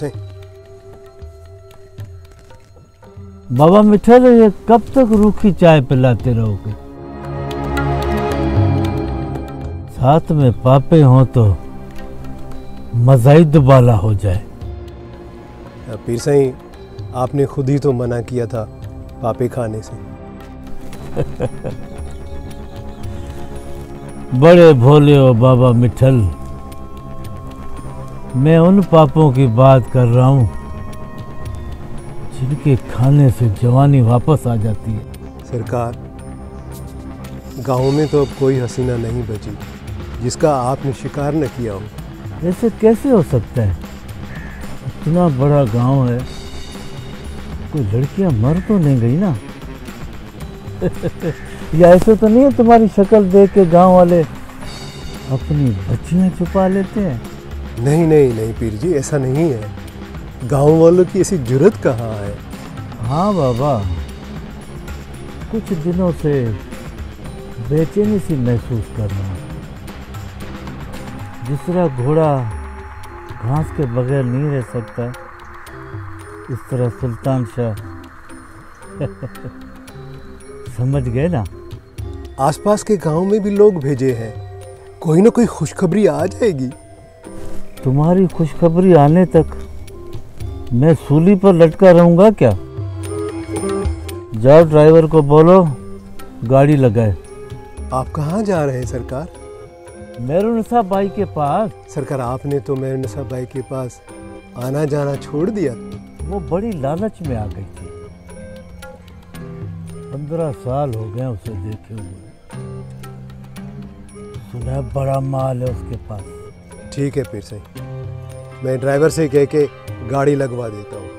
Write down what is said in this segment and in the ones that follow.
से। बाबा मिठल, ये कब तक रूखी चाय पिलाते रहोगे? साथ में पापे हों तो मजा ही दुबाला हो जाए। पीर साईं, आपने खुद ही तो मना किया था पापे खाने से। बड़े भोले हो बाबा मिठल। मैं उन पापों की बात कर रहा हूँ जिनके खाने से जवानी वापस आ जाती है। सरकार, गांव में तो अब कोई हसीना नहीं बची जिसका आपने शिकार न किया हो। ऐसे कैसे हो सकता है? इतना बड़ा गांव है, कोई लड़कियां मर तो नहीं गई ना? या ऐसे तो नहीं है तुम्हारी शक्ल देख के गांव वाले अपनी बच्चियां छुपा लेते हैं? नहीं नहीं नहीं पीर जी, ऐसा नहीं है। गांव वालों की ऐसी जुर्रत कहाँ है। हाँ बाबा, कुछ दिनों से बेचैनी सी महसूस कर रहा हूँ। जिस तरह घोड़ा घास के बगैर नहीं रह सकता, इस तरह सुल्तान शाह। समझ गए ना? आसपास के गांव में भी लोग भेजे हैं, कोई ना कोई खुशखबरी आ जाएगी। तुम्हारी खुशखबरी आने तक मैं सूली पर लटका रहूंगा क्या? जाओ, ड्राइवर को बोलो गाड़ी लगाए। आप कहाँ जा रहे हैं सरकार? मेरुनिसा बाई के पास। सरकार, आपने तो मेरुनिसा बाई के पास आना जाना छोड़ दिया। वो बड़ी लालच में आ गई थी। 15 साल हो गए उसे देखे हुए। सुना बड़ा माल है उसके पास। ठीक है पीर साईं, मैं ड्राइवर से कह के गाड़ी लगवा देता हूँ।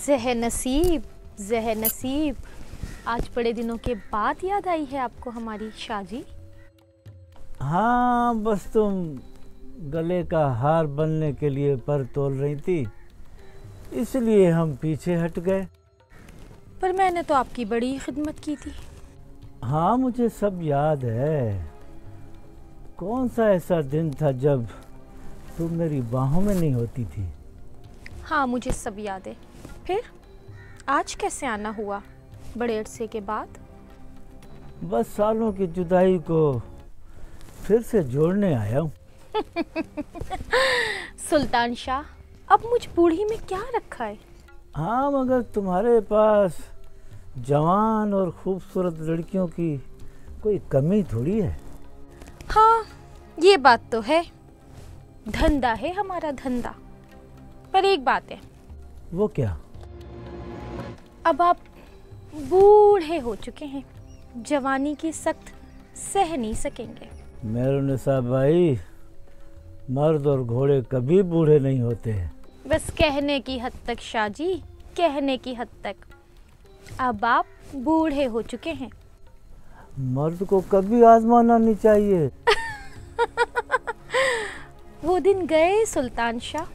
ज़हर नसीब, आज बड़े दिनों के बाद याद आई है आपको हमारी शाजी। हाँ, बस तुम गले का हार बनने के लिए पर तोल रही थी, इसलिए हम पीछे हट गए। पर मैंने तो आपकी बड़ी खिदमत की थी। हाँ, मुझे सब याद है। कौन सा ऐसा दिन था जब तुम मेरी बाहों में नहीं होती थी? हाँ, मुझे सब याद है। फिर आज कैसे आना हुआ बड़े अरसे के बाद? बस सालों की जुदाई को फिर से जोड़ने आया हूँ। सुल्तान शाह, अब मुझ बूढ़ी में क्या रखा है? हाँ, मगर तुम्हारे पास जवान और खूबसूरत लड़कियों की कोई कमी थोड़ी है। हाँ, ये बात तो है। धंधा है हमारा, धंधा। पर एक बात है। वो क्या? अब आप बूढ़े हो चुके हैं, जवानी की सख्त सह नहीं सकेंगे। मेरुनिसा बाई, मर्द और घोड़े कभी बूढ़े नहीं होते हैं। बस कहने की हद तक शाहजी, कहने की हद तक। अब आप बूढ़े हो चुके हैं। मर्द को कभी आजमाना नहीं चाहिए। वो दिन गए सुल्तान शाह।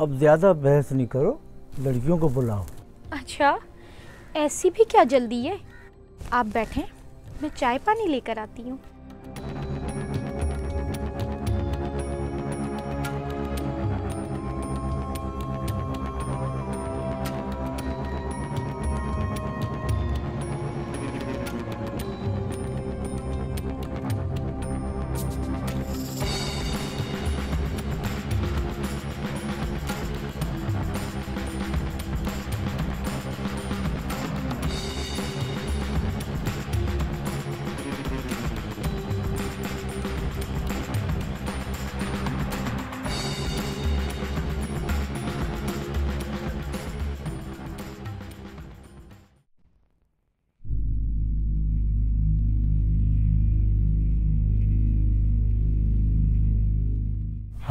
अब ज्यादा बहस नहीं करो, लड़कियों को बुलाओ। अच्छा, ऐसी भी क्या जल्दी है? आप बैठें, मैं चाय पानी लेकर आती हूँ।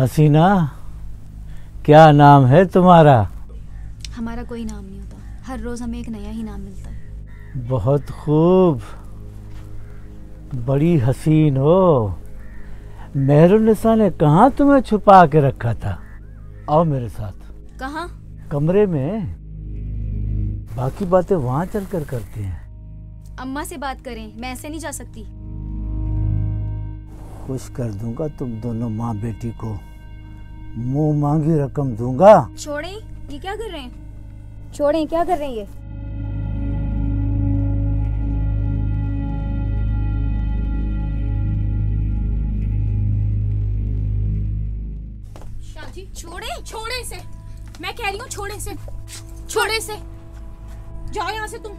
हसीना, क्या नाम है तुम्हारा? हमारा कोई नाम नहीं होता, हर रोज हमें एक नया ही नाम मिलता है। बहुत खूब, बड़ी हसीन हो। मेहरुन्निसा ने कहाँ तुम्हें छुपा के रखा था? आओ मेरे साथ। कहाँ? कमरे में। बाकी बातें वहां चलकर करते हैं। अम्मा से बात करें, मैं ऐसे नहीं जा सकती। खुश कर दूंगा तुम दोनों माँ बेटी को, मुंह मांगी रकम दूंगा। छोड़ें, ये क्या कर रहे हैं? छोड़ें, क्या कर रहे हैं ये? शाजी, छोड़े इसे। मैं कह रही हूँ छोड़े इसे, छोड़े इसे। जाओ यहाँ से तुम।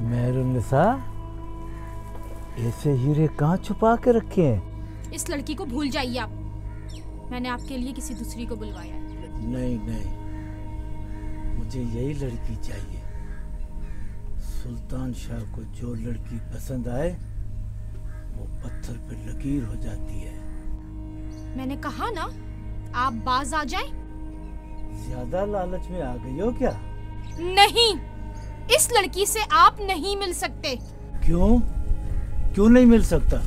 मेहरुन्निसा, ऐसे हीरे कहाँ छुपा के रखे हैं? इस लड़की को भूल जाइए आप। मैंने आपके लिए किसी दूसरी को बुलवाया है। नहीं नहीं, मुझे यही लड़की चाहिए। सुल्तान शाह को जो लड़की पसंद आए वो पत्थर पे लकीर हो जाती है। मैंने कहा ना, आप बाज आ जाएं। ज्यादा लालच में आ गई हो क्या? नहीं, इस लड़की से आप नहीं मिल सकते। क्यों? क्यों नहीं मिल सकता?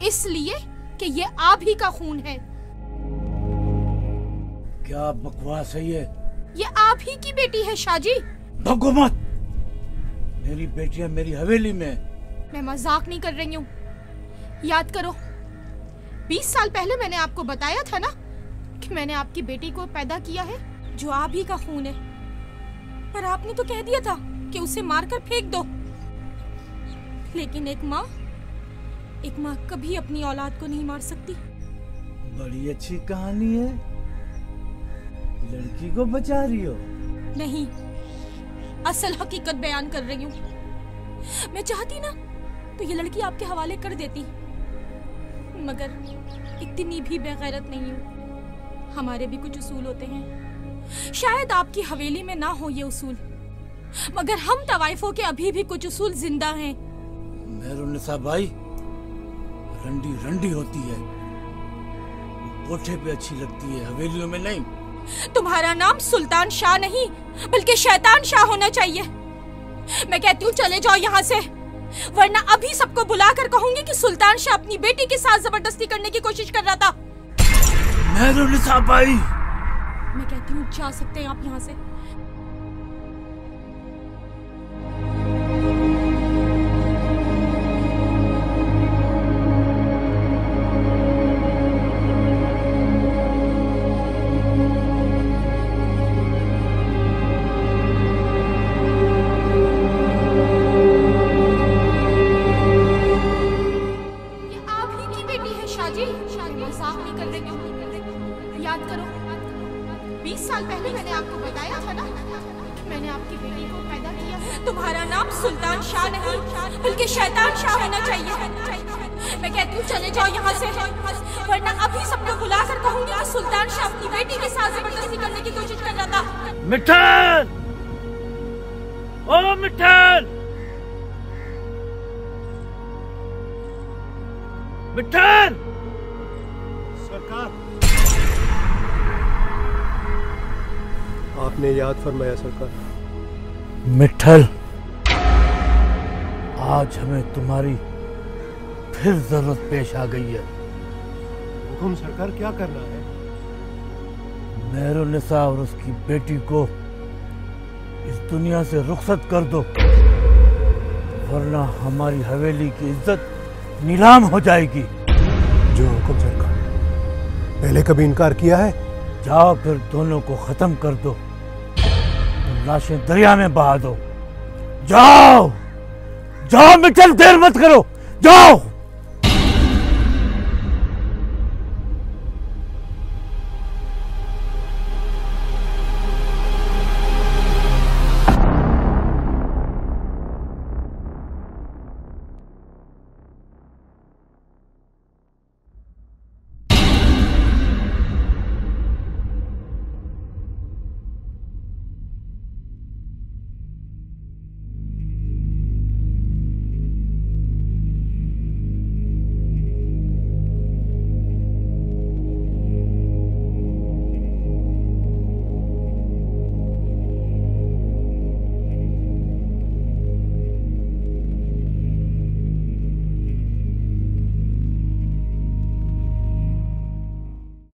इसलिए कि ये आप ही का खून है। क्या बकवास है ये? आप ही की बेटी है शाहजी। भगो मत, मेरी बेटियां मेरी हवेली में। मैं मजाक नहीं कर रही हूँ। याद करो, 20 साल पहले मैंने आपको बताया था ना कि मैंने आपकी बेटी को पैदा किया है जो आप ही का खून है। पर आपने तो कह दिया था कि उसे मारकर फेंक दो। लेकिन एक माँ कभी अपनी औलाद को नहीं मार सकती। बड़ी अच्छी कहानी है। लड़की को बचा रही हो? नहीं, असल हकीकत बयान कर रही हूँ। मैं चाहती ना तो ये लड़की आपके हवाले कर देती, मगर इतनी भी बेगैरत नहीं हूँ। हमारे भी कुछ उसूल होते हैं। शायद आपकी हवेली में ना हो ये उसूल, मगर हम तवाइफों के अभी भी कुछ उसूल जिंदा हैं। मेहरुन्निसा भाई, रंडी रंडी होती है, कोठे पे अच्छी लगती है, हवेलियों में नहीं। तुम्हारा नाम सुल्तान शाह नहीं बल्कि शैतान शाह होना चाहिए। मैं कहती हूँ चले जाओ यहाँ से, वरना अभी सबको बुलाकर कहूंगी कि सुल्तान शाह अपनी बेटी के साथ जबरदस्ती करने की कोशिश कर रहा था। मेहरुन्निसा भाई, मैं कहती हूँ जा सकते हैं आप यहाँ से। मजाक नहीं कर रही हूँ। याद करो, 20 साल पहले मैंने आपको बताया था ना, मैंने आपकी बेटी को पैदा किया है। तुम्हारा नाम सुल्तान शाह नहीं बल्कि शैतान शाह होना चाहिए। मैं कहती हूँ चले जाओ यहाँ से, वरना अभी सबको बुलाकर कहूंगी कि सुल्तान शाह अपनी बेटी के साथ जबरदस्ती करने की कोशिश कर रहा था। मिठान, ओ मिठान, मिठान। सरकार, आपने याद फरमाया सरकार। मिठल, आज हमें तुम्हारी फिर जरूरत पेश आ गई है। हुकुम सरकार, क्या करना है? मेहरुन्निसा और उसकी बेटी को इस दुनिया से रुखसत कर दो, वरना हमारी हवेली की इज्जत नीलाम हो जाएगी। जो हुकुम सरकार। पहले कभी इनकार किया है? जाओ फिर दोनों को खत्म कर दो, लाशें दरिया में बहा दो। जाओ जाओ मिठल, देर मत करो, जाओ।